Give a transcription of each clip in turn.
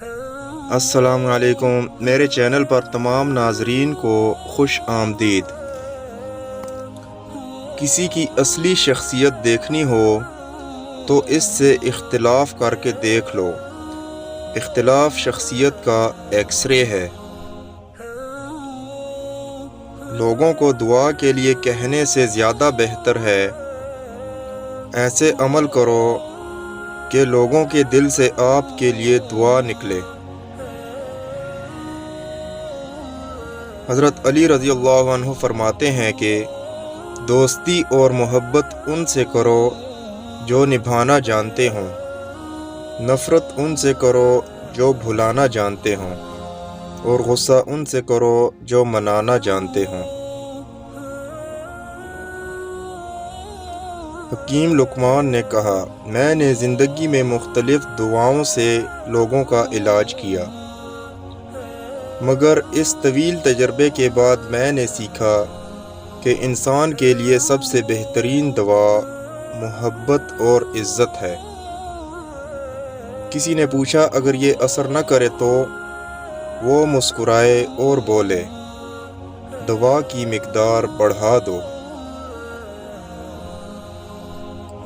السلام علیکم، میرے چینل پر تمام ناظرین کو خوش آمدید۔ کسی کی اصلی شخصیت دیکھنی ہو تو اس سے اختلاف کر کے دیکھ لو۔ اختلاف شخصیت کا ایکس رے ہے۔ لوگوں کو دعا کے لیے کہنے سے زیادہ بہتر ہے ایسے عمل کرو کہ لوگوں کے دل سے آپ کے لیے دعا نکلے۔ حضرت علی رضی اللہ عنہ فرماتے ہیں کہ دوستی اور محبت ان سے کرو جو نبھانا جانتے ہوں، نفرت ان سے کرو جو بھلانا جانتے ہوں، اور غصہ ان سے کرو جو منانا جانتے ہوں۔ حکیم لقمان نے کہا، میں نے زندگی میں مختلف دعاؤں سے لوگوں کا علاج کیا، مگر اس طویل تجربے کے بعد میں نے سیکھا کہ انسان کے لیے سب سے بہترین دوا محبت اور عزت ہے۔ کسی نے پوچھا، اگر یہ اثر نہ کرے تو؟ وہ مسکرائے اور بولے، دوا کی مقدار بڑھا دو۔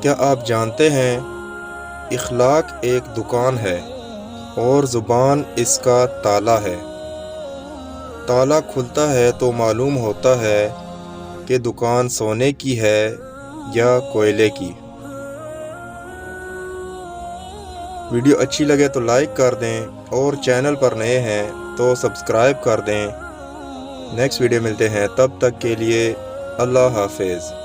کیا آپ جانتے ہیں اخلاق ایک دکان ہے اور زبان اس کا تالا ہے۔ تالا کھلتا ہے تو معلوم ہوتا ہے کہ دکان سونے کی ہے یا کوئلے کی۔ ویڈیو اچھی لگے تو لائک کر دیں اور چینل پر نئے ہیں تو سبسکرائب کر دیں۔ نیکسٹ ویڈیو ملتے ہیں، تب تک کے لیے اللہ حافظ۔